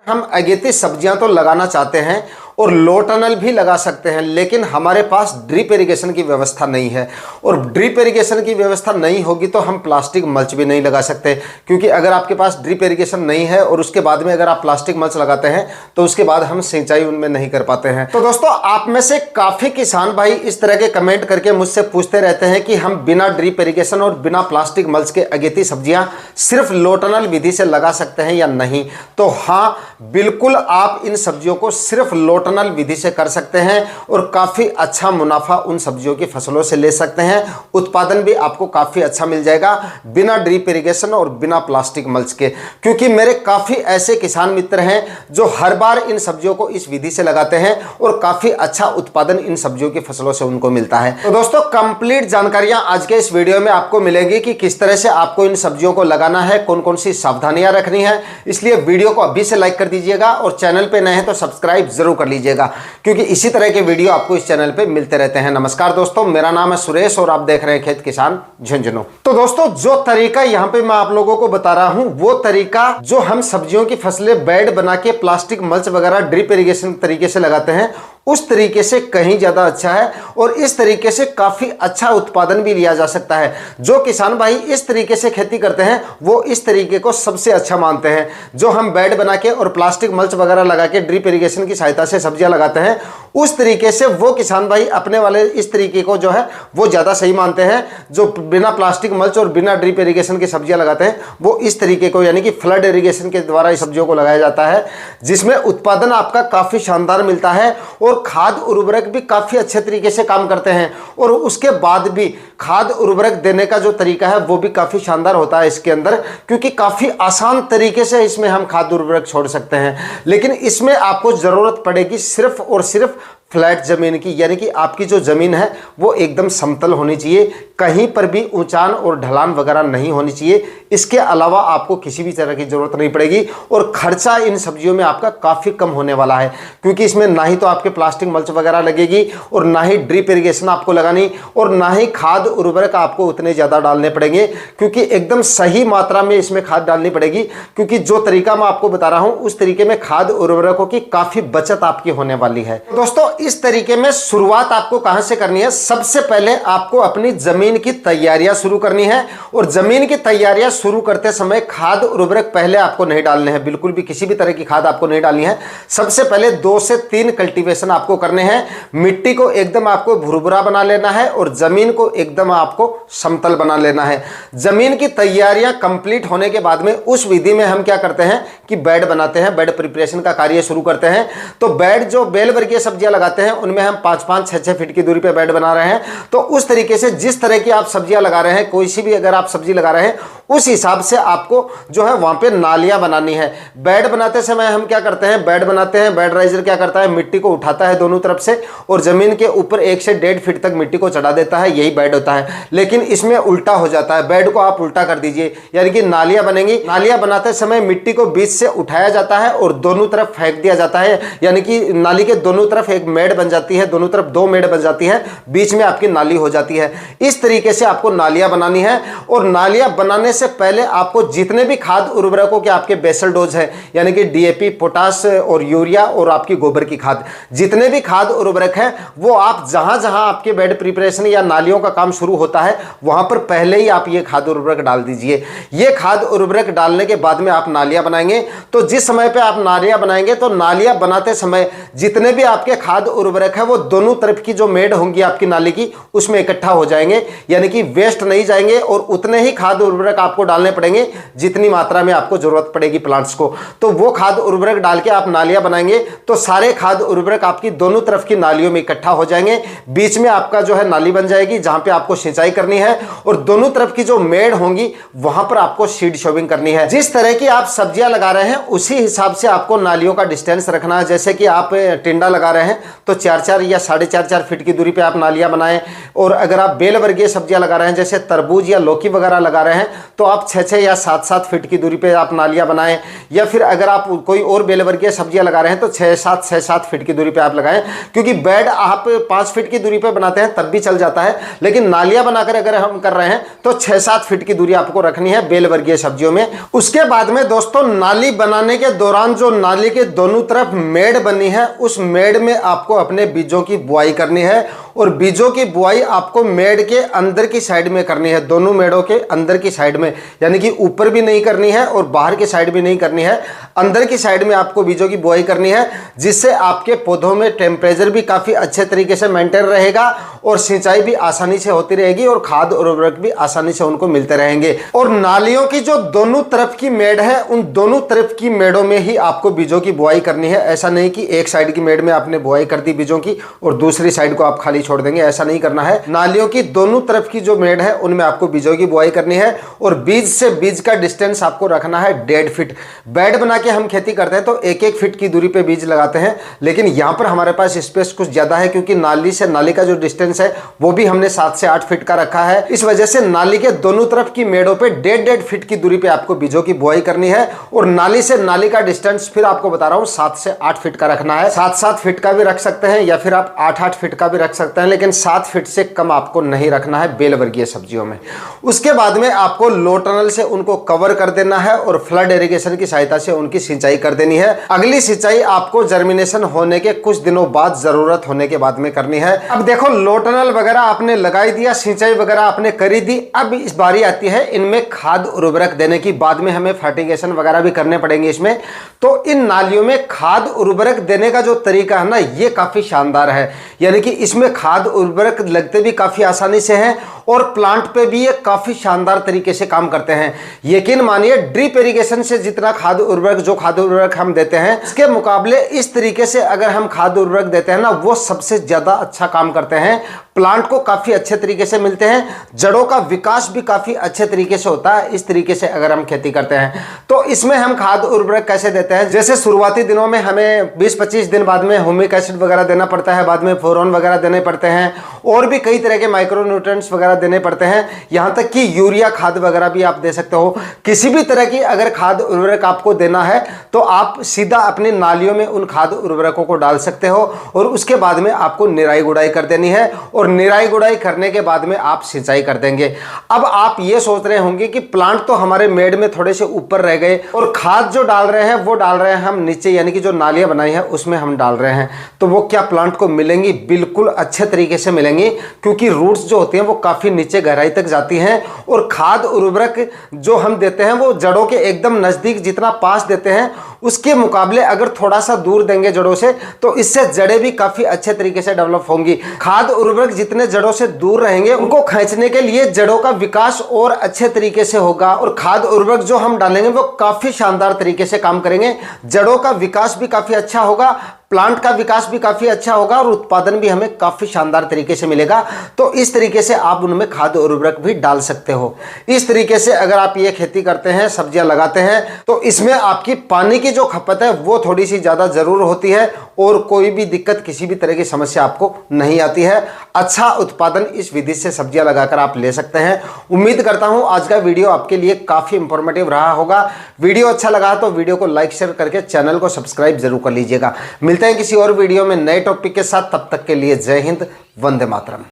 हम अगेती सब्जियां तो लगाना चाहते हैं और लो टनल भी लगा सकते हैं, लेकिन हमारे पास ड्रिप इरिगेशन की व्यवस्था नहीं है। और ड्रिप इरिगेशन की व्यवस्था नहीं होगी तो हम प्लास्टिक मल्च भी नहीं लगा सकते, क्योंकि अगर आपके पास ड्रिप इरिगेशन नहीं है और उसके बाद में अगर आप प्लास्टिक मल्च लगाते हैं तो उसके बाद हम सिंचाई उनमें नहीं कर पाते हैं। तो दोस्तों, आप में से काफ़ी किसान भाई इस तरह के कमेंट करके मुझसे पूछते रहते हैं कि हम बिना ड्रिप इरिगेशन और बिना प्लास्टिक मल्च के अगेती सब्जियां सिर्फ लो टनल विधि से लगा सकते हैं या नहीं। तो हाँ, बिल्कुल आप इन सब्जियों को सिर्फ लो टनल विधि से कर सकते हैं और काफ़ी अच्छा मुनाफा उन सब्जियों की फसलों से ले सकते हैं। उत्पादन भी आपको काफ़ी अच्छा मिल जाएगा बिना ड्रिप इरिगेशन और बिना प्लास्टिक मल्च के, क्योंकि मेरे काफ़ी ऐसे किसान मित्र हैं जो हर बार इन सब्जियों को इस विधि से लगाते हैं और काफ़ी अच्छा उत्पादन इन सब्जियों की फसलों से उनको मिलता है। तो दोस्तों, कंप्लीट जानकारियां आज के इस वीडियो में आपको मिलेगी कि किस तरह से आपको इन सब्जियों को लगाना है, कौन कौन सी सावधानियां रखनी है। इसलिए वीडियो को अभी से लाइक कर दीजिएगा और चैनल पे नए हैं तो सब्सक्राइब जरूर कर लीजिएगा, क्योंकि इसी तरह के वीडियो आपको इस चैनल पे मिलते रहते हैं। नमस्कार दोस्तों, मेरा नाम है सुरेश और आप देख रहे हैं खेत किसान झुंझुनू। तो दोस्तों, जो तरीका यहाँ पे मैं आप लोगों को बता रहा हूँ वो तरीका जो हम सब्जियों की फसलें बेड बना के प्लास्टिक मल्च वगैरह ड्रिप इरिगेशन तरीके से लगाते हैं, उस तरीके से कहीं ज्यादा अच्छा है और इस तरीके से काफी अच्छा उत्पादन भी लिया जा सकता है। जो किसान भाई इस तरीके से खेती करते हैं वो इस तरीके को सबसे अच्छा मानते हैं। जो हम बेड बना के और प्लास्टिक मल्च वगैरह लगा के ड्रिप इरिगेशन की सहायता से सब्जियां लगाते हैं, उस तरीके से वो किसान भाई अपने वाले इस तरीके को जो है वो ज्यादा सही मानते हैं। जो बिना प्लास्टिक मल्च और बिना ड्रिप इरिगेशन की सब्जियां लगाते हैं वो इस तरीके को, यानी कि फ्लड इरिगेशन के द्वारा इस सब्जियों को लगाया जाता है, जिसमें उत्पादन आपका काफी शानदार मिलता है और खाद उर्वरक भी काफी अच्छे तरीके से काम करते हैं। और उसके बाद भी खाद उर्वरक देने का जो तरीका है वो भी काफी शानदार होता है इसके अंदर, क्योंकि काफी आसान तरीके से इसमें हम खाद उर्वरक छोड़ सकते हैं। लेकिन इसमें आपको जरूरत पड़ेगी सिर्फ और सिर्फ फ्लैट जमीन की, यानी कि आपकी जो जमीन है वो एकदम समतल होनी चाहिए, कहीं पर भी ऊंचान और ढलान वगैरह नहीं होनी चाहिए। इसके अलावा आपको किसी भी तरह की जरूरत नहीं पड़ेगी और खर्चा इन सब्जियों में आपका काफ़ी कम होने वाला है, क्योंकि इसमें ना ही तो आपके प्लास्टिक मल्च वगैरह लगेगी और ना ही ड्रिप इरिगेशन आपको लगानी और ना ही खाद उर्वरक आपको उतने ज़्यादा डालने पड़ेंगे, क्योंकि एकदम सही मात्रा में इसमें खाद डालनी पड़ेगी। क्योंकि जो तरीका मैं आपको बता रहा हूँ उस तरीके में खाद उर्वरकों की काफ़ी बचत आपकी होने वाली है। दोस्तों, इस तरीके में शुरुआत आपको कहां से करनी है? सबसे पहले आपको अपनी जमीन की तैयारियां शुरू करनी है और जमीन की तैयारियां शुरू करते समय खाद उर्वरक पहले आपको नहीं डालने हैं, बिल्कुल भी किसी भी तरह की खाद आपको नहीं डालनी है। सबसे पहले 2 से 3 कल्टीवेशन आपको करने हैं। मिट्टी को एकदम आपको भुरभुरा बना लेना है और जमीन को एकदम आपको समतल बना लेना है। जमीन की तैयारियां कंप्लीट होने के बाद में उस विधि में हम क्या करते हैं कि बेड बनाते हैं, बेड प्रिपरेशन का कार्य शुरू करते हैं। तो बेड जो बेल वर्गीय सब्जियां लगाते हैं उनमें हम 5-5, 6-6 फीट की दूरी पे बेड बना रहे हैं। तो उस तरीके से जिस तरह की आप सब्जियां लगा रहे हैं, कोई सी भी अगर आप सब्जी लगा रहे हैं, उस हिसाब से आपको जो है वहां पे नालियां बनानी है। बेड बनाते समय हम क्या करते हैं, बेड बनाते हैं, बेड राइजर क्या करता है, मिट्टी को उठाता है दोनों तरफ से और जमीन के ऊपर 1 से 1.5 फीट तक मिट्टी को चढ़ा देता है, यही बेड होता है। लेकिन इसमें उल्टा हो जाता है, बेड को आप उल्टा कर दीजिए, यानी कि नालियां बनेंगी। नालियां बनाते समय मिट्टी को बीच से उठाया जाता है और दोनों तरफ फेंक दिया जाता है, यानी कि नाली के दोनों तरफ एक मेड़ बन जाती है, दोनों तरफ 2 मेड़ बन जाती है, बीच में आपकी नाली हो जाती है। इस तरीके से आपको नालियां बनानी है और नालियां बनाने से पहले आपको जितने भी खाद उर्वरकों के आपके बेसल डोज है, यानी कि डीएपी, पोटास और यूरिया और आपकी गोबर की खाद, जितने भी खाद उर्वरक है वो आप जहां जहां आपके बेड प्रिपरेशन या नालियों का काम शुरू होता है वहां पर पहले ही आप ये खाद उर्वरक डाल दीजिए। ये खाद उर्वरक डालने के बाद में आप नालियां बनाएंगे। तो जिस समय पे आप नालियां बनाएंगे तो नालियां बनाते समय जितने भी आपके खाद उर्वरक है वो दोनों तरफ की जो मेड़ होंगी आपकी नाली की उसमें इकट्ठा हो जाएंगे, यानी कि वेस्ट नहीं जाएंगे और उतने ही खाद उर्वरक आपको डालने पड़ेंगे जितनी मात्रा में आपको जरूरत पड़ेगी प्लांट्स को। तो वो खाद उर्वरक डाल के आप नालियां बनाएंगे तो सारे खाद उर्वरक आपकी दोनों तरफ की नालियों में इकट्ठा हो जाएंगे। बीच में आपका जो है नाली बन जाएगी जहां पे आपको सिंचाई करनी है और दोनों तरफ की जो मेड़ होंगी वहां पर आपको सीड शोविंग करनी है। जिस तरह की आप सब्जियां लगा रहे हैं उसी हिसाब से आपको नालियों का डिस्टेंस रखना है। जैसे कि आप टिंडा लगा रहे हैं तो 4-4 या 4.5 फीट की दूरी पे आप नालियां बनाएं, और अगर आप बेल वर्गीय सब्जियां लगा रहे हैं जैसे तरबूज या लौकी वगैरह लगा रहे हैं तो आप 6-6 या 7-7 फीट की दूरी पे आप नालियाँ बनाएं, या फिर अगर आप कोई और बेल वर्गीय सब्जियां लगा रहे हैं तो 6-7 फीट की दूरी पे आप लगाएं, क्योंकि बेड आप 5 फीट की दूरी पे बनाते हैं तब भी चल जाता है, लेकिन नालियां बनाकर अगर हम कर रहे हैं तो 6-7 फीट की दूरी आपको रखनी है बेल वर्गीय सब्जियों में। उसके बाद में दोस्तों, नाली बनाने के दौरान जो नाली के दोनों तरफ मेड़ बनी है, उस मेड़ में आपको अपने बीजों की बुआई करनी है, और बीजों की बुआई आपको मेड़ के अंदर की साइड में करनी है, दोनों मेड़ों के अंदर की साइड में, यानी कि ऊपर भी नहीं करनी है और बाहर की साइड भी नहीं करनी है, अंदर की साइड में आपको बीजों की बुआई करनी है, जिससे आपके पौधों में टेम्परेचर भी काफी अच्छे तरीके से मेंटेन रहेगा और सिंचाई भी आसानी से होती रहेगी और खाद और उर्वरक भी आसानी से उनको मिलते रहेंगे। और नालियों की जो दोनों तरफ की मेड़ है, उन दोनों तरफ की मेड़ों में ही आपको बीजों की बुआई करनी है। ऐसा नहीं कि एक साइड की मेड़ में आपने बुआई कर दी बीजों की और दूसरी साइड को आप खाली छोड़ देंगे, ऐसा नहीं करना है। नालियों की दोनों तरफ की जो मेड़ है उनमें आपको बीजों की बुआई करनी है, और बीज से बीज का डिस्टेंस आपको रखना है 1.5 फीट। बेड बना के हम खेती करते हैं तो 1-1 फीट की दूरी पे बीज लगाते हैं, लेकिन यहां पर हमारे पास स्पेस कुछ ज्यादा है, क्योंकि नाली से नाली का जो डिस्टेंस है वो भी हमने 7 से 8 फीट का रखा है। इस वजह से नाली के दोनों तरफ की मेड़ों पे 1.5 फीट की दूरी पे आपको बीजों की बुआई करनी है, और नाली से नाली का डिस्टेंस फिर आपको बता रहा हूं 7 से 8 फीट का रखना है। 7-7 फीट का भी रख सकते हैं या फिर आप 8-8 फीट का भी रख सकते हैं, लेकिन 7 फीट से कम आपको नहीं रखना है बेल वर्गीय सब्जियों में। उसके बाद में आपको लो टनल से उनको कवर कर देना है और फ्लड इरिगेशन की सहायता से उनकी सिंचाई कर देनी है। अगली सिंचाई आपको जर्मिनेशन होने के कुछ दिनों बाद, जरूरत होने के बाद में करनी है। अब देखो, लो टनल वगैरह आपने लगाई दिया, सिंचाई वगैरह आपने करी दी, अब इस बारी आती है इनमें खाद उर्वरक देने की। बाद में हमें फर्टिगेशन वगैरह भी करने पड़ेंगे इसमें। तो इन नालियों में खाद उर्वरक देने का जो तरीका है ना, ये काफी शानदार है। यानी कि इसमें खाद उर्वरक लगते भी काफी आसानी से हैं और प्लांट पे भी ये काफी शानदार तरीके से काम करते हैं। यकीन मानिए, ड्रिप इरिगेशन से जितना खाद उर्वरक हम देते हैं, इसके मुकाबले इस तरीके से अगर हम खाद उर्वरक देते हैं ना, वो सबसे ज्यादा अच्छा काम करते हैं। प्लांट को काफी अच्छे तरीके से मिलते हैं, जड़ों का विकास भी काफी अच्छे तरीके से होता है इस तरीके से अगर हम खेती करते हैं। तो इसमें हम खाद उर्वरक कैसे देते हैं, जैसे शुरुआती दिनों में हमें 20-25 दिन बाद में ह्यूमिक एसिड वगैरह देना पड़ता है, बाद में बोरॉन वगैरह देने पड़ते हैं, और भी कई तरह के माइक्रो न्यूट्रिएंट्स वगैरह देने पड़ते हैं, यहां तक कि यूरिया खाद वगैरह भी आप दे सकते हो। किसी भी तरह की अगर खाद उर्वरक आपको देना है तो आप सीधा अपनी नालियों में उन खाद उर्वरकों को डाल सकते हो, और उसके बाद में आपको निराई गुड़ाई कर देनी है, और निराई गुड़ाई करने के बाद में आप सिंचाई कर देंगे। अब आप ये सोच रहे होंगे कि प्लांट तो हमारे मेड़ में थोड़े से ऊपर रह गए और खाद जो डाल रहे हैं वो डाल रहे हैं हम नीचे, यानी कि जो नालियां बनाई है उसमें हम डाल रहे हैं, तो वो क्या प्लांट को मिलेंगी? बिल्कुल अच्छे तरीके से मिलेंगी, क्योंकि रूट्स जो होती हैं वो काफी नीचे गहराई तक जाती हैं, और खाद उर्वरक जो हम देते हैं वो जड़ों के एकदम नजदीक, जितना पास देते हैं उसके मुकाबले अगर थोड़ा सा दूर देंगे जड़ों से, तो इससे जड़ें भी काफी अच्छे तरीके से डेवलप होंगी। खाद उर्वरक जितने जड़ों से दूर रहेंगे, उनको खींचने के लिए जड़ों का विकास और अच्छे तरीके से होगा, और खाद उर्वरक जो हम डालेंगे वो काफी शानदार तरीके से काम करेंगे। जड़ों का विकास भी काफी अच्छा होगा, प्लांट का विकास भी काफी अच्छा होगा, और उत्पादन भी हमें काफी शानदार तरीके से मिलेगा। तो इस तरीके से आप उनमें खाद उर्वरक भी डाल सकते हो। इस तरीके से अगर आप ये खेती करते हैं, सब्जियां लगाते हैं, तो इसमें आपकी पानी की जो खपत है वो थोड़ी सी ज्यादा जरूर होती है, और कोई भी दिक्कत, किसी भी तरह की समस्या आपको नहीं आती है। अच्छा उत्पादन इस विधि से सब्जियां लगाकर आप ले सकते हैं। उम्मीद करता हूं आज का वीडियो आपके लिए काफी इंफॉर्मेटिव रहा होगा। वीडियो अच्छा लगा तो वीडियो को लाइक शेयर करके चैनल को सब्सक्राइब जरूर कर लीजिएगा। मिलते हैं किसी और वीडियो में नए टॉपिक के साथ, तब तक के लिए जय हिंद, वंदे मातरम।